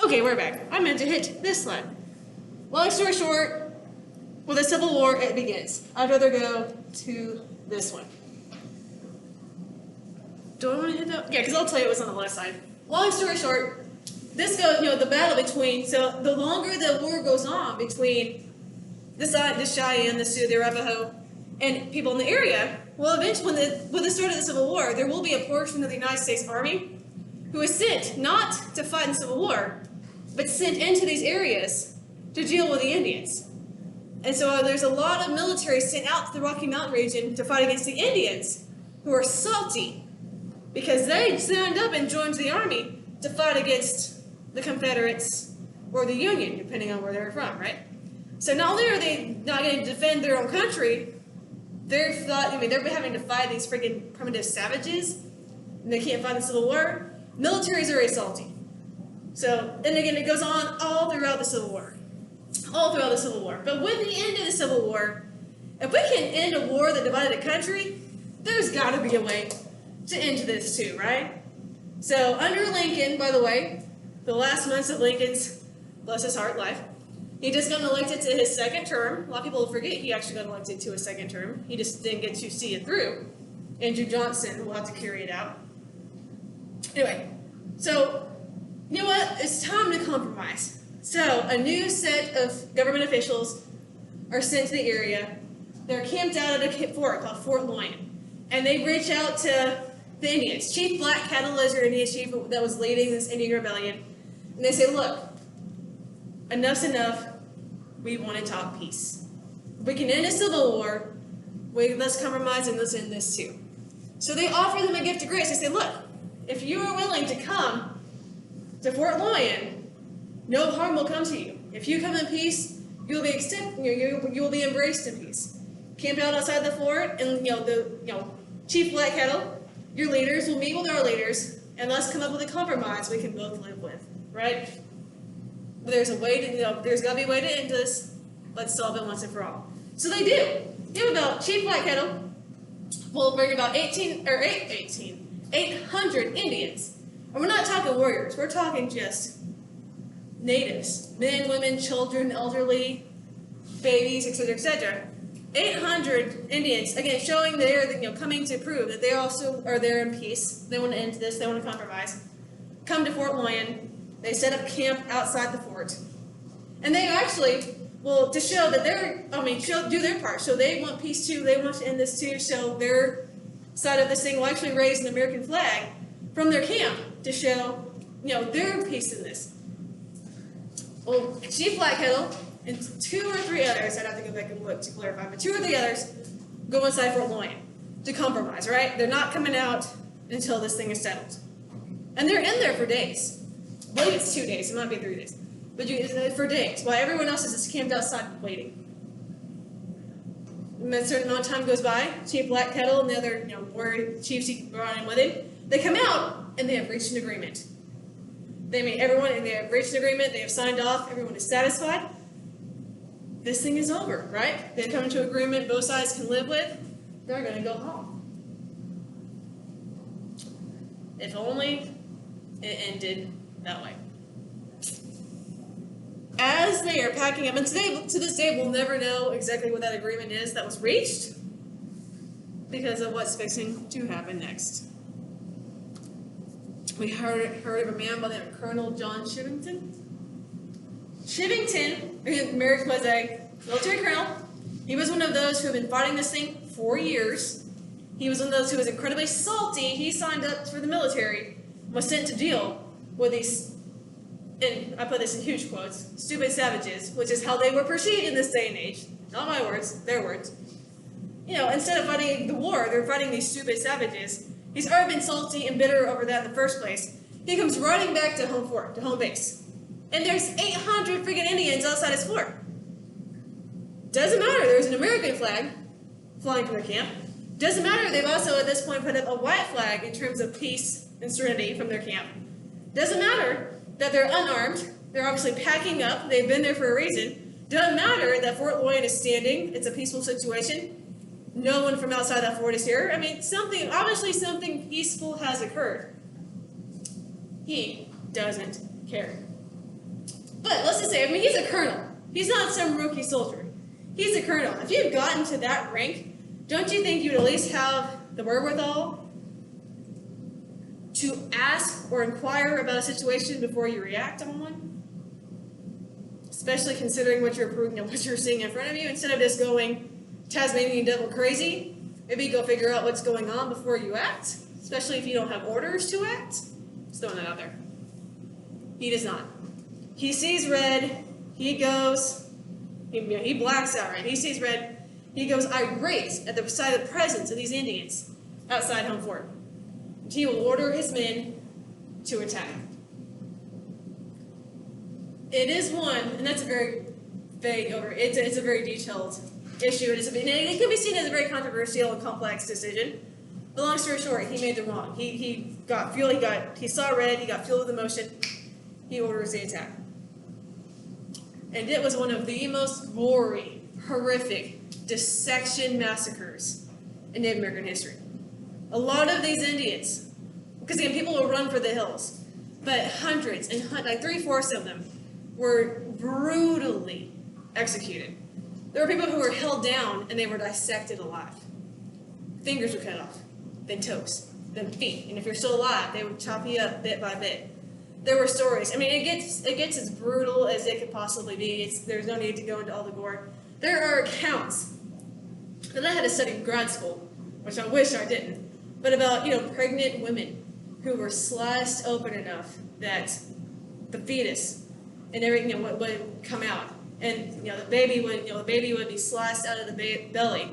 Okay, we're back. I meant to hit this slide. Long story short, with the Civil War, it begins. I'd rather go to this one. Do I want to hit that? Yeah, because I'll tell you what's on the left side. Long story short, this goes, the battle between, so the longer the war goes on between the Cheyenne, the Sioux, the Arapaho, and people in the area, well, eventually, with the start of the Civil War, there will be a portion of the United States Army who is sent not to fight in the Civil War, but sent into these areas to deal with the Indians. And so there's a lot of military sent out to the Rocky Mountain region to fight against the Indians, who are salty because they signed up and joined the army to fight against the Confederates or the Union, depending on where they're from, right? So not only are they not going to defend their own country, they're having to fight these freaking primitive savages, and they can't fight in the Civil War. Military is very salty. So, and again, it goes on all throughout the Civil War. All throughout the Civil War. But with the end of the Civil War, if we can end a war that divided a country, there's got to be a way to end this too, right? So, under Lincoln, by the way, the last months of Lincoln's, bless his heart, life, he just got elected to his second term. A lot of people forget he actually got elected to his second term. He just didn't get to see it through. Andrew Johnson will have to carry it out. Anyway, so, you know what? It's time to compromise. So, a new set of government officials are sent to the area. They're camped out at a fort called Fort Loyne. And they reach out to the Indians. Chief Black Cattle is your Indian chief that was leading this Indian rebellion. And they say, look, enough's enough. We want to talk peace. If we can end a civil war, let's compromise and let's end this too. So they offer them a gift of grace. They say, look, if you are willing to come to Fort Loyne, no harm will come to you. If you come in peace, you will be embraced in peace. Camp out outside the fort, and Chief Black Kettle, your leaders will meet with our leaders, and let's come up with a compromise we can both live with, right? But there's a way to, there's got to be a way to end this. Let's solve it once and for all. So they do. Chief Black Kettle will bring about 800 Indians. And we're not talking warriors. We're talking just natives. Men, women, children, elderly, babies, etc., etc. 800 Indians, again, showing they're coming to prove that they also are there in peace. They want to end this. They want to compromise. Come to Fort Loyne. They set up camp outside the fort. And they actually to show that do their part. So they want peace too. They want to end this too. So their side of this thing will actually raise an American flag from their camp to show, their peace in this. Well, Chief Black Kettle and 2 or 3 others, I'd have to go back and look to clarify, but 2 or 3 others go inside Fort Loyne to compromise, right? They're not coming out until this thing is settled. And they're in there for days. I believe it's 2 days, it might be 3 days. But for days, while everyone else is just camped outside waiting. And a certain amount of time goes by, Chief Black Kettle and the other warrior chiefs he brought in with him, they come out and they have reached an agreement. They have reached an agreement, they have signed off, everyone is satisfied. This thing is over, right? They've come to an agreement both sides can live with, they're going to go home. If only it ended that way. As they are packing up, and to this day, we'll never know exactly what that agreement is that was reached because of what's fixing to happen next. We heard of a man by the name of Colonel John Chivington. Chivington was a military colonel. He was one of those who have been fighting this thing for years. He was one of those who was incredibly salty. He signed up for the military, was sent to deal with these, and I put this in huge quotes, stupid savages, which is how they were perceived in this day and age. Not my words, their words. Instead of fighting the war, they're fighting these stupid savages. He's already been salty and bitter over that in the first place. He comes riding back to home base. And there's 800 freaking Indians outside his fort. Doesn't matter, there's an American flag flying from their camp. Doesn't matter, they've also at this point put up a white flag in terms of peace and serenity from their camp. Doesn't matter that they're unarmed, they're obviously packing up, they've been there for a reason. Doesn't matter that Fort Loyne is standing, it's a peaceful situation. No one from outside that fort is here. Obviously something peaceful has occurred. He doesn't care. But let's just say, I mean, he's a colonel. He's not some rookie soldier. He's a colonel. If you've gotten to that rank, don't you think you'd at least have the wherewithal to ask or inquire about a situation before you react on one? Especially considering what you're seeing in front of you, instead of just going Tasmanian devil crazy. Maybe go figure out what's going on before you act, especially if you don't have orders to act. Just throwing that out there. He does not. He sees red. He goes. He blacks out, right? He sees red. He goes irate at the sight of the presence of these Indians outside home fort. He will order his men to attack. It is one, and that's a very vague over. It's a very detailed issue. It can be seen as a very controversial and complex decision. But long story short, he made the wrong. He got fuel. He saw red. He got fuel with emotion. He orders the attack. And it was one of the most gory, horrific dissection massacres in Native American history. A lot of these Indians, because again, people will run for the hills, but hundreds and like 3/4 of them were brutally executed. There were people who were held down and they were dissected alive. Fingers were cut off, then toes, then feet, and if you're still alive, they would chop you up bit by bit. There were stories. I mean, it gets as brutal as it could possibly be. There's no need to go into all the gore. There are accounts, and I had to study in grad school, which I wish I didn't, but about pregnant women who were sliced open enough that the fetus and everything would come out, and the baby would be sliced out of the belly,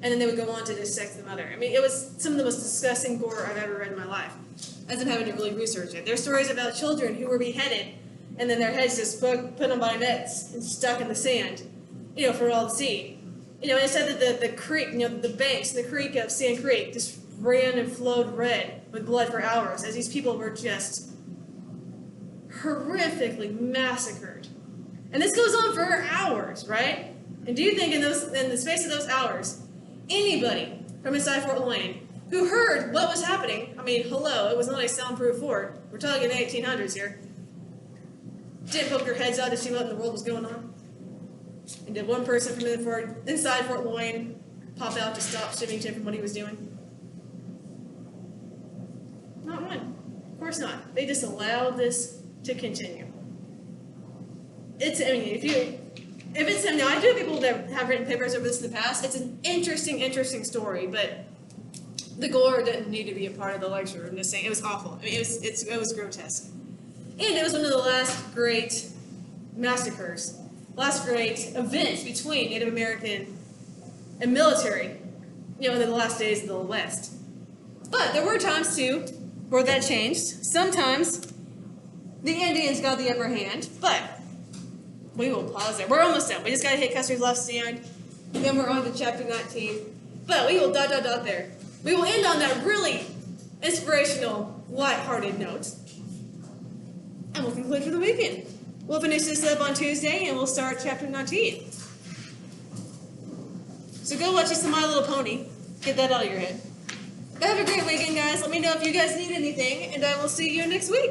and then they would go on to dissect the mother. I mean, it was some of the most disgusting gore I've ever read in my life, as I'm having to really research it. There's stories about children who were beheaded, and then their heads just put on bayonets and stuck in the sand, for all to see. It said that the creek, the banks, the creek of Sand Creek just ran and flowed red with blood for hours as these people were just horrifically massacred. And this goes on for hours, right? And do you think in the space of those hours, anybody from inside Fort Wayne who heard what was happening, I mean, hello, it was not a soundproof fort. We're talking 1800s here. Didn't poke their heads out to see what in the world was going on? And did one person from inside Fort Wayne pop out to stop Chivington from what he was doing? Not one. Of course not. They just allowed this to continue. If I do have people that have written papers over this in the past. It's an interesting story, but the gore didn't need to be a part of the lecture. I'm just saying, it was awful. I mean, it was grotesque. And it was one of the last great massacres, last great events between Native American and military, in the last days of the West. But there were times, too, where that changed. Sometimes the Indians got the upper hand, but we will pause there. We're almost done. We just got to hit Custer's Left Stand, and then we're on to chapter 19. But we will ... there. We will end on that really inspirational, lighthearted note. And we'll conclude for the weekend. We'll finish this up on Tuesday, and we'll start chapter 19. So go watch some My Little Pony. Get that out of your head. Have a great weekend, guys. Let me know if you guys need anything, and I will see you next week.